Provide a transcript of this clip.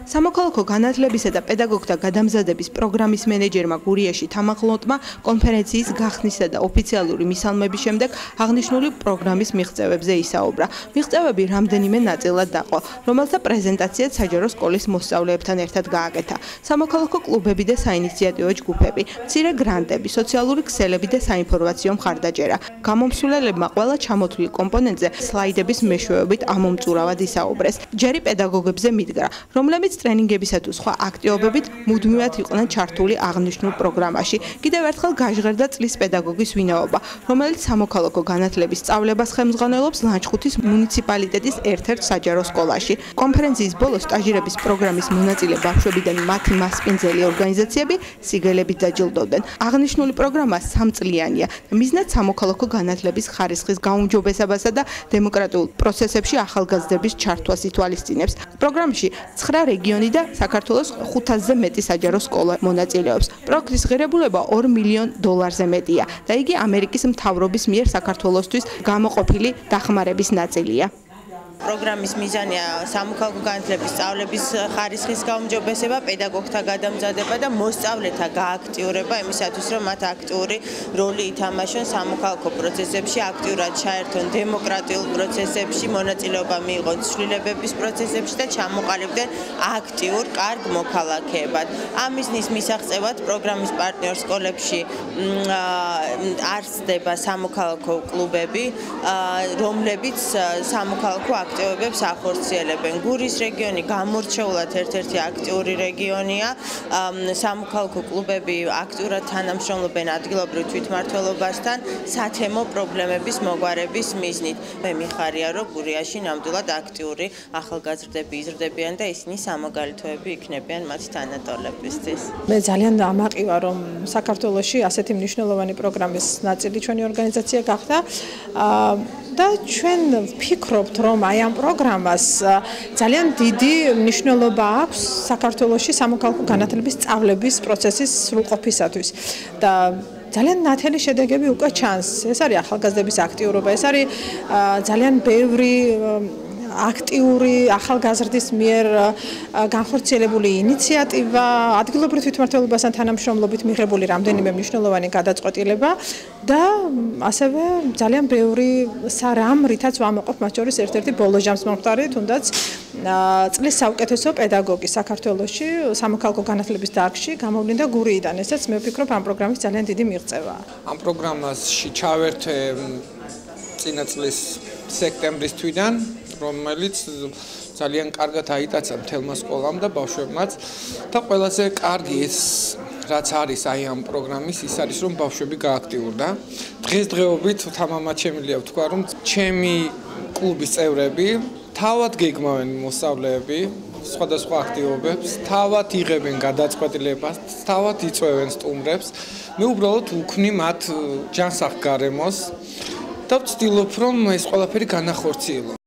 სამოქალაქო განათლებისა და პედაგოგთა გადამზადების პროგრამის მენეჯერმა გურიაში თამაღლონტმა კონფერენციის გახსნისა და ოფიციალური მისალმების შემდეგ აღნიშნული პროგრამის მიღწევებზე ისაუბრა. მიღწევები რამდენიმე ნაწილად დაყო, რომელთა პრეზენტაციაც საჯარო სკოლის მოსწავლეებთან ერთად გააკეთა. სამოქალაქო კლუბები და საინიციატივო ჯგუფები, მცირე გრანტები, სოციალური ქსელები და საინფორმაციო მხარდაჭერა. გამომსვლელებმა ყველა ჩამოთვლილ კომპონენტზე სლაიდების მეშვეობით ამომწურავად ისაუბრეს. ჯერი პედაგოგებზე მიდგა, რომლებიც ტრენინგებისა თუ სხვა აქტივობებით მუდმივად იყვნენ ჩართული აღნიშნულ პროგრამაში. კიდევ ერთხელ გაჟღერდა წლის პედაგოგის ვინაობა, რომელიც სამოქალაქო განათლების სწავლებას ხელმძღვანელობს ლანჩხუთის მუნიციპალიტეტის ერთ-ერთ საჯარო სკოლაში. კონფერენციის ბოლოს სტაჟირების პროგრამის მონაწილე ბავშვებიდან მათი მასპინძელი ორგანიზაციები სიგელებით დაჯილდოვდნენ. აღნიშნული პროგრამა 3 წლიანია. მიზნად სამოქალაქო განათლების ხარისხის გაუმჯობესებასა და დემოკრატიულ პროცესებში ახალგაზრდების ჩართვას ითვალისწინებს. პროგრამაში 9 რეგიონი და საქართველოს 500-ზე მეტი საჯარო სკოლა მონაწილეობს. პროექტის ღირებულება $2 მილიონ მეტია და იგი ამერიკის მთავრობის მიერ საქართველოსთვის გამოყოფილი დახმარების ნაწილია. პროგრამის მიზანია სამოქალაქო განათლების სწავლების ხარისხის გაუმჯობესება, პედაგოგთა გადამზადება და მოსწავლეთა გააქტიურება იმისათვის, რომ მათ აქტიური როლი ითამაშონ სამოქალაქო პროცესებში, აქტიურად ჩაერთონ დემოკრატიულ პროცესებში, მონაწილეობა მიიღონ ცვლილებების პროცესებში და ჩამოყალიბდნენ აქტიურ, კარგ მოქალაქეებად. ამ მიზნის მისაღწევად პროგრამის პარტნიორ სკოლებში არსდება სამოქალაქო კლუბები, რომლებიც სამოქალაქო აქტივობებს ახორციელებენ. გურის რეგიონი გამორჩეულად ერთ-ერთი აქტიური რეგიონია. სამოქალაქო კლუბები აქტიურად თანამშრომლობენ ადგილობრივ თვითმმართველობასთან სათემო პრობლემების მოგვარების მიზნით. მე მიხარია, რომ გურიაში ნამდვილად აქტიური ახალგაზრდები იზრდებიან და ისინი სამოგალითოები იქნებიან მათ თანატოლებისთვის. მე ძალიან ამაყივა, რომ საქართველოში ასეთი მნიშვნელოვანი პროგრამის ნაწილი ჩვენი ორგანიზაცია გახდა. და ჩვენ ვფიქრობთ, რომ აი ამ პროგრამას ძალიან დიდი მნიშვნელობა აქვს საქართველოში სამოქალაქო განათლების სწავლების პროცესის სრულყოფისათვის და ძალიან ნათელი შედეგები უკვე ჩანს. ეს არის ახალგაზრდების აქტიურობა, ეს არის ძალიან ბევრი აქტიური ახალგაზრდის მიერ განხორციელებული ინიციატივა, ადგილობრივ თვითმმართველობასთან თანამშრომლობით მიღებული რამდენიმე მნიშვნელოვანი გადაწყვეტილება და ასევე ძალიან ბევრი სარამ, რითაც ვამაყობ მათ შორის ერთ-ერთი ბოლო ჟამს მომხდარი, თუნდაც წლის საუკეთესო პედაგოგი საქართველოში სამოქალაქო განათლების დარგში გამოვლინდა გურიიდან. ესაც მე ვფიქრობ, ამ პროგრამის ძალიან დიდი მიღწევაა. ამ პროგრამაში ჩავერთე წინა წლის სექტემბრის თვიდან, რომელიც ძალიან კარგად აიტაცა მთელმა სკოლამ და ბავშვებმაც და ყველაზე კარგი ის რაც არის აი ამ პროგრამის ის არის რომ ბავშვები გააქტიურდა. დღესდღეობით თამამად შემიძლია ვთქვა რომ ჩემი კლუბის წევრები თავად გეგმავენ მოსწავლეები სხვადასხვა აქტივობებს, თავად იღებენ გადაწყვეტილებას, თავად იწვევენ სტუმრებს. მე უბრალოდ ვუქმნი მათ ჯანსაღ გარემოს და ვცდილობ რომ ეს ყველაფერი განახორციელო.